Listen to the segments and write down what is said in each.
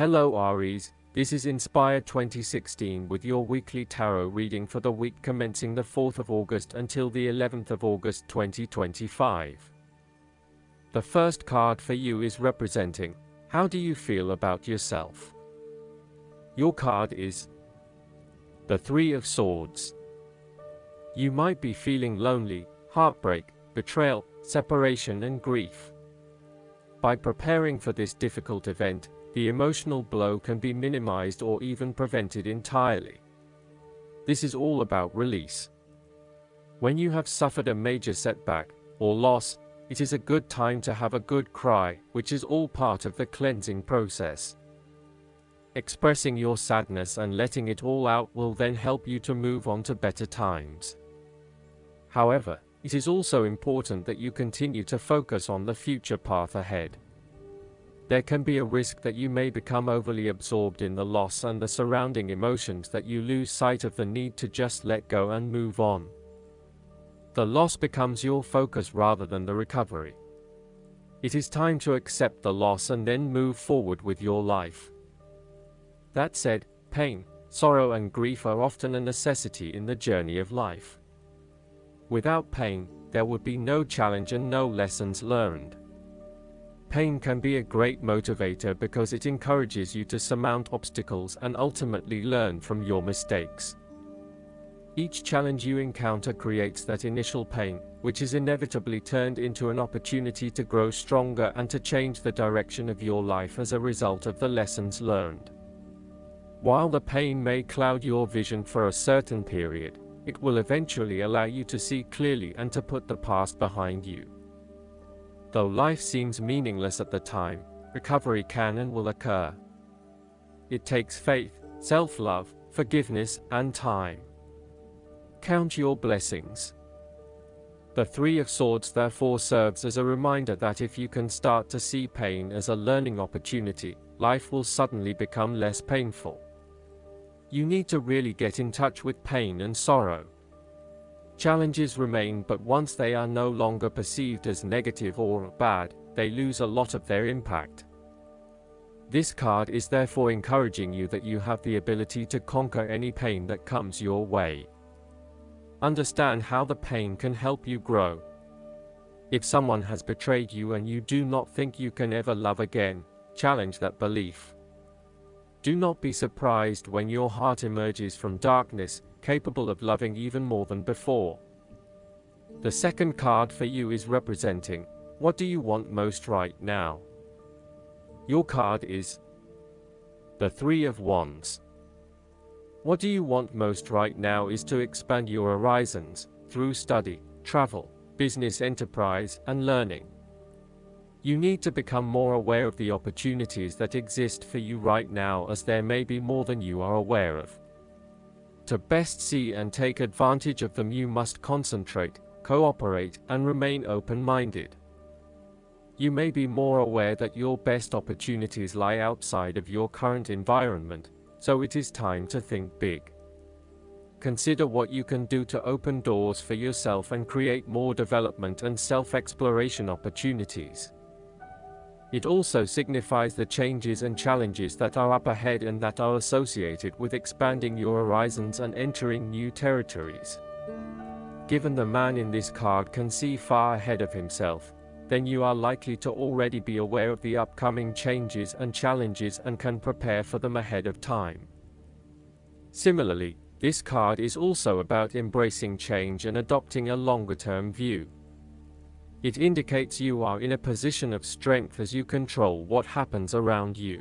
Hello Aries, this is Inspire 2016 with your weekly tarot reading for the week commencing the 4th of August until the 11th of August 2025. The first card for you is representing, how do you feel about yourself? Your card is the Three of Swords. You might be feeling lonely, heartbreak, betrayal, separation and grief. By preparing for this difficult event, the emotional blow can be minimized or even prevented entirely. This is all about release. When you have suffered a major setback or loss, it is a good time to have a good cry, which is all part of the cleansing process. Expressing your sadness and letting it all out will then help you to move on to better times. However, it is also important that you continue to focus on the future path ahead. There can be a risk that you may become overly absorbed in the loss and the surrounding emotions that you lose sight of the need to just let go and move on. The loss becomes your focus rather than the recovery. It is time to accept the loss and then move forward with your life. That said, pain, sorrow and grief are often a necessity in the journey of life. Without pain, there would be no challenge and no lessons learned. Pain can be a great motivator because it encourages you to surmount obstacles and ultimately learn from your mistakes. Each challenge you encounter creates that initial pain, which is inevitably turned into an opportunity to grow stronger and to change the direction of your life as a result of the lessons learned. While the pain may cloud your vision for a certain period, it will eventually allow you to see clearly and to put the past behind you. Though life seems meaningless at the time, recovery can and will occur. It takes faith, self-love, forgiveness, and time. Count your blessings. The Three of Swords therefore serves as a reminder that if you can start to see pain as a learning opportunity, life will suddenly become less painful. You need to really get in touch with pain and sorrow. Challenges remain, but once they are no longer perceived as negative or bad, they lose a lot of their impact. This card is therefore encouraging you that you have the ability to conquer any pain that comes your way. Understand how the pain can help you grow. If someone has betrayed you and you do not think you can ever love again, challenge that belief. Do not be surprised when your heart emerges from darkness, capable of loving even more than before. The second card for you is representing, what do you want most right now? Your card is the Three of Wands. What do you want most right now is to expand your horizons, through study, travel, business enterprise, and learning. You need to become more aware of the opportunities that exist for you right now, as there may be more than you are aware of. To best see and take advantage of them, you must concentrate, cooperate, and remain open-minded. You may be more aware that your best opportunities lie outside of your current environment, so it is time to think big. Consider what you can do to open doors for yourself and create more development and self-exploration opportunities. It also signifies the changes and challenges that are up ahead and that are associated with expanding your horizons and entering new territories. Given the man in this card can see far ahead of himself, then you are likely to already be aware of the upcoming changes and challenges and can prepare for them ahead of time. Similarly, this card is also about embracing change and adopting a longer-term view. It indicates you are in a position of strength as you control what happens around you.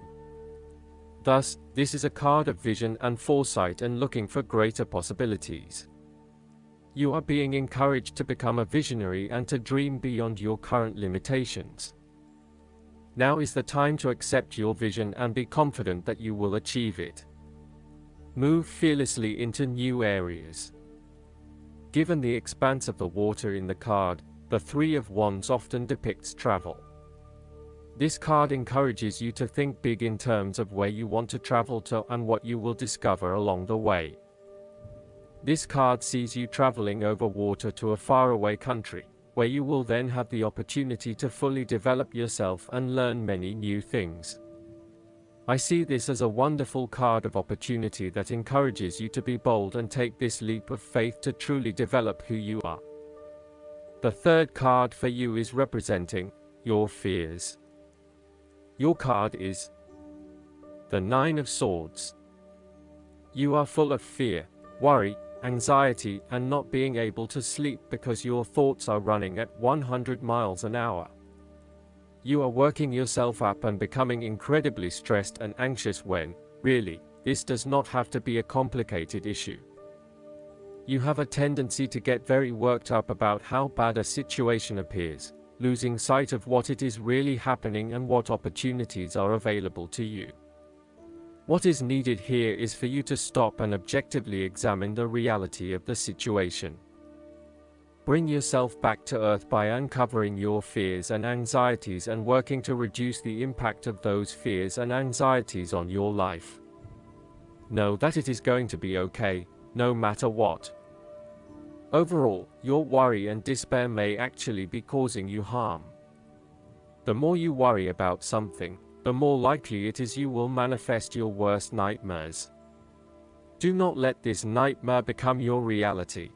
Thus, this is a card of vision and foresight and looking for greater possibilities. You are being encouraged to become a visionary and to dream beyond your current limitations. Now is the time to accept your vision and be confident that you will achieve it. Move fearlessly into new areas. Given the expanse of the water in the card, the Three of Wands often depicts travel. This card encourages you to think big in terms of where you want to travel to and what you will discover along the way. This card sees you traveling over water to a faraway country, where you will then have the opportunity to fully develop yourself and learn many new things. I see this as a wonderful card of opportunity that encourages you to be bold and take this leap of faith to truly develop who you are. The third card for you is representing your fears. Your card is the Nine of Swords. You are full of fear, worry, anxiety, and not being able to sleep because your thoughts are running at 100 miles an hour. You are working yourself up and becoming incredibly stressed and anxious when, really, this does not have to be a complicated issue. You have a tendency to get very worked up about how bad a situation appears, losing sight of what it is really happening and what opportunities are available to you. What is needed here is for you to stop and objectively examine the reality of the situation. Bring yourself back to earth by uncovering your fears and anxieties and working to reduce the impact of those fears and anxieties on your life. Know that it is going to be okay, no matter what. Overall, your worry and despair may actually be causing you harm. The more you worry about something, the more likely it is you will manifest your worst nightmares. Do not let this nightmare become your reality.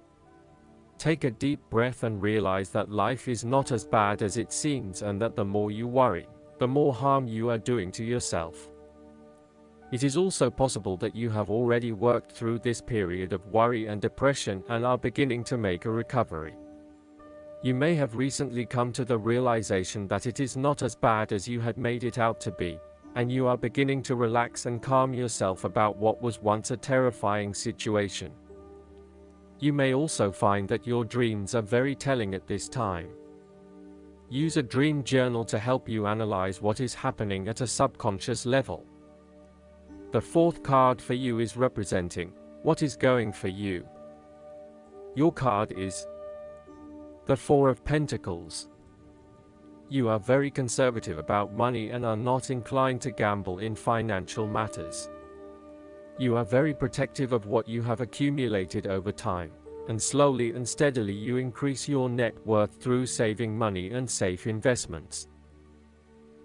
Take a deep breath and realize that life is not as bad as it seems and that the more you worry, the more harm you are doing to yourself. It is also possible that you have already worked through this period of worry and depression and are beginning to make a recovery. You may have recently come to the realization that it is not as bad as you had made it out to be, and you are beginning to relax and calm yourself about what was once a terrifying situation. You may also find that your dreams are very telling at this time. Use a dream journal to help you analyze what is happening at a subconscious level. The fourth card for you is representing what is going for you. Your card is the Four of Pentacles. You are very conservative about money and are not inclined to gamble in financial matters. You are very protective of what you have accumulated over time, and slowly and steadily you increase your net worth through saving money and safe investments.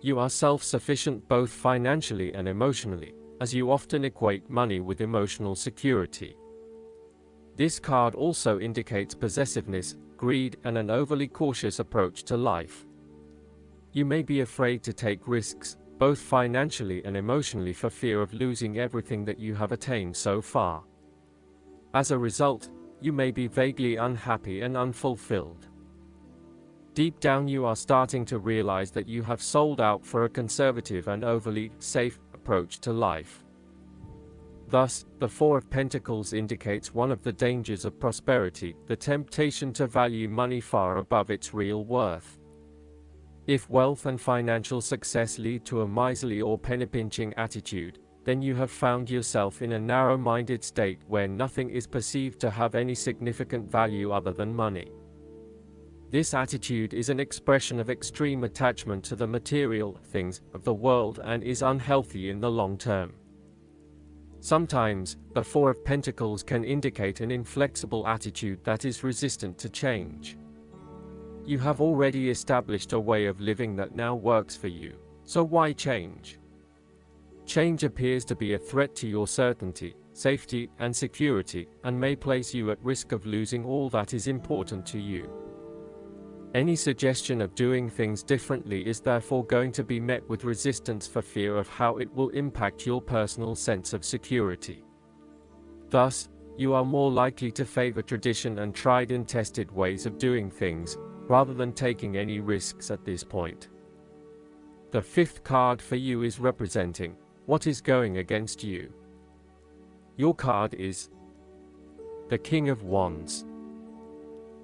You are self-sufficient both financially and emotionally, as you often equate money with emotional security. This card also indicates possessiveness, greed, and an overly cautious approach to life. You may be afraid to take risks, both financially and emotionally, for fear of losing everything that you have attained so far. As a result, you may be vaguely unhappy and unfulfilled. Deep down you are starting to realize that you have sold out for a conservative and overly safe approach to life. Thus, the Four of Pentacles indicates one of the dangers of prosperity, the temptation to value money far above its real worth. If wealth and financial success lead to a miserly or penny-pinching attitude, then you have found yourself in a narrow-minded state where nothing is perceived to have any significant value other than money. This attitude is an expression of extreme attachment to the material things of the world and is unhealthy in the long term. Sometimes, the Four of Pentacles can indicate an inflexible attitude that is resistant to change. You have already established a way of living that now works for you, so why change? Change appears to be a threat to your certainty, safety, and security, and may place you at risk of losing all that is important to you. Any suggestion of doing things differently is therefore going to be met with resistance for fear of how it will impact your personal sense of security. Thus, you are more likely to favor tradition and tried and tested ways of doing things, rather than taking any risks at this point. The fifth card for you is representing what is going against you. Your card is the King of Wands.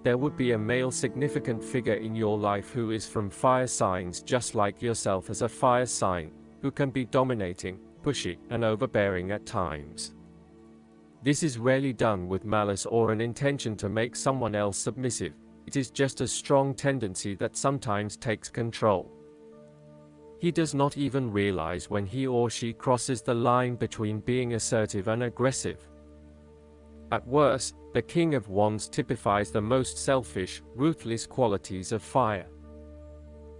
There would be a male significant figure in your life who is from fire signs just like yourself as a fire sign, who can be dominating, pushy, and overbearing at times. This is rarely done with malice or an intention to make someone else submissive. It is just a strong tendency that sometimes takes control. He does not even realize when he or she crosses the line between being assertive and aggressive. At worst, the King of Wands typifies the most selfish, ruthless qualities of fire.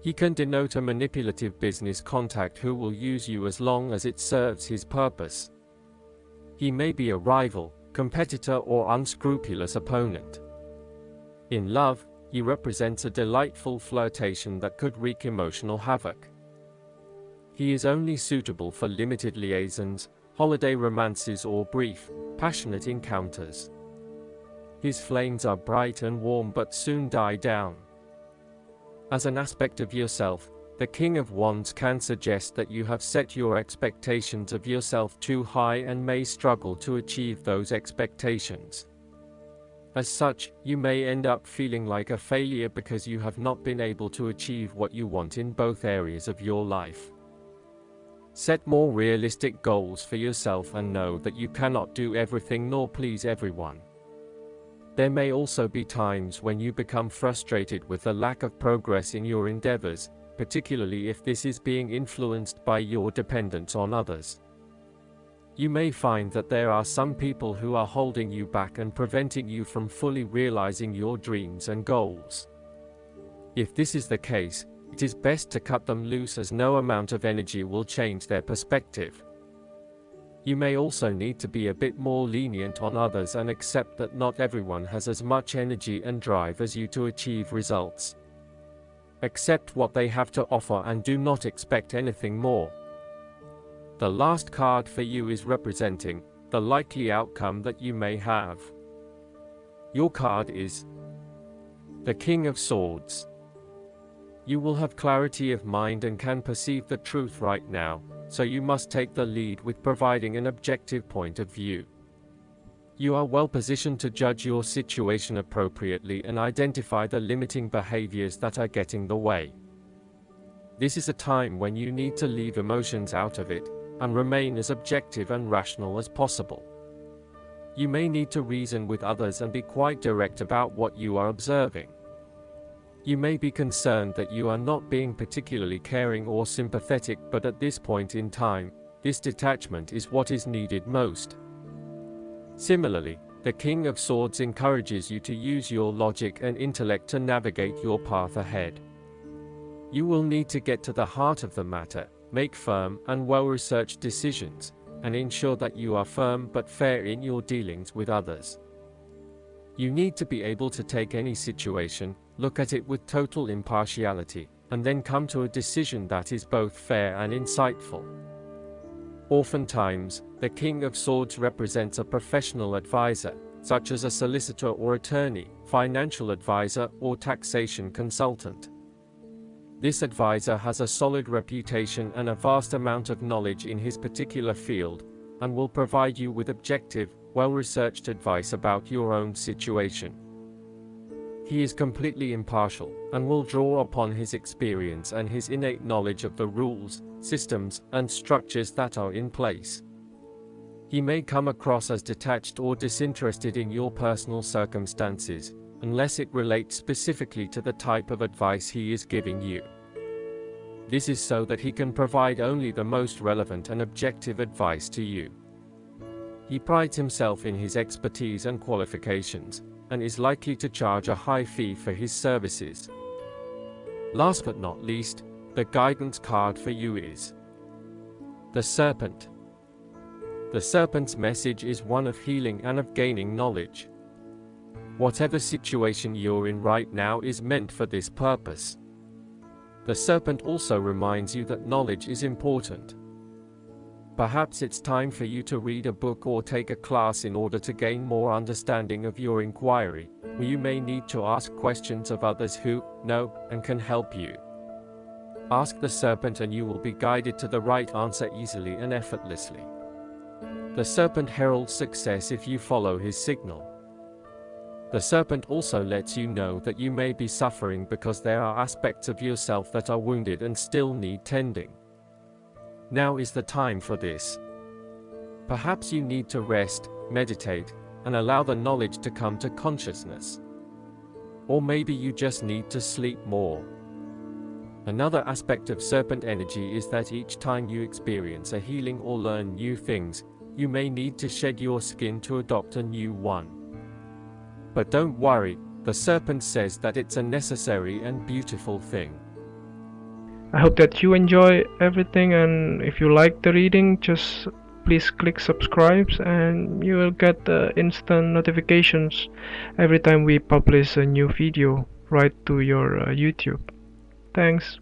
He can denote a manipulative business contact who will use you as long as it serves his purpose. He may be a rival, competitor, or unscrupulous opponent. In love, he represents a delightful flirtation that could wreak emotional havoc. He is only suitable for limited liaisons, holiday romances, or brief, passionate encounters. His flames are bright and warm but soon die down. As an aspect of yourself, the King of Wands can suggest that you have set your expectations of yourself too high and may struggle to achieve those expectations. As such, you may end up feeling like a failure because you have not been able to achieve what you want in both areas of your life. Set more realistic goals for yourself and know that you cannot do everything nor please everyone. There may also be times when you become frustrated with the lack of progress in your endeavors, particularly if this is being influenced by your dependence on others. You may find that there are some people who are holding you back and preventing you from fully realizing your dreams and goals. If this is the case, it is best to cut them loose, as no amount of energy will change their perspective. You may also need to be a bit more lenient on others and accept that not everyone has as much energy and drive as you to achieve results. Accept what they have to offer and do not expect anything more. The last card for you is representing the likely outcome that you may have. Your card is the King of Swords. You will have clarity of mind and can perceive the truth right now, so you must take the lead with providing an objective point of view. You are well positioned to judge your situation appropriately and identify the limiting behaviors that are getting the way. This is a time when you need to leave emotions out of it and remain as objective and rational as possible. You may need to reason with others and be quite direct about what you are observing. You may be concerned that you are not being particularly caring or sympathetic, but at this point in time, this detachment is what is needed most. Similarly, the King of Swords encourages you to use your logic and intellect to navigate your path ahead. You will need to get to the heart of the matter, make firm and well-researched decisions, and ensure that you are firm but fair in your dealings with others. You need to be able to take any situation, look at it with total impartiality, and then come to a decision that is both fair and insightful. Oftentimes, the King of Swords represents a professional advisor, such as a solicitor or attorney, financial advisor, or taxation consultant. This advisor has a solid reputation and a vast amount of knowledge in his particular field, and will provide you with objective, well-researched advice about your own situation. He is completely impartial, and will draw upon his experience and his innate knowledge of the rules, systems, and structures that are in place. He may come across as detached or disinterested in your personal circumstances, unless it relates specifically to the type of advice he is giving you. This is so that he can provide only the most relevant and objective advice to you. He prides himself in his expertise and qualifications, and is likely to charge a high fee for his services. Last but not least, the guidance card for you is the Serpent. The Serpent's message is one of healing and of gaining knowledge. Whatever situation you're in right now is meant for this purpose. The Serpent also reminds you that knowledge is important. Perhaps it's time for you to read a book or take a class in order to gain more understanding of your inquiry, or you may need to ask questions of others who know and can help you. Ask the Serpent and you will be guided to the right answer easily and effortlessly. The Serpent heralds success if you follow his signal. The Serpent also lets you know that you may be suffering because there are aspects of yourself that are wounded and still need tending. Now is the time for this. Perhaps you need to rest, meditate, and allow the knowledge to come to consciousness. Or maybe you just need to sleep more. Another aspect of Serpent energy is that each time you experience a healing or learn new things, you may need to shed your skin to adopt a new one. But don't worry, the Serpent says that it's a necessary and beautiful thing. I hope that you enjoy everything, and if you like the reading, just please click subscribe and you will get instant notifications every time we publish a new video right to your YouTube. Thanks.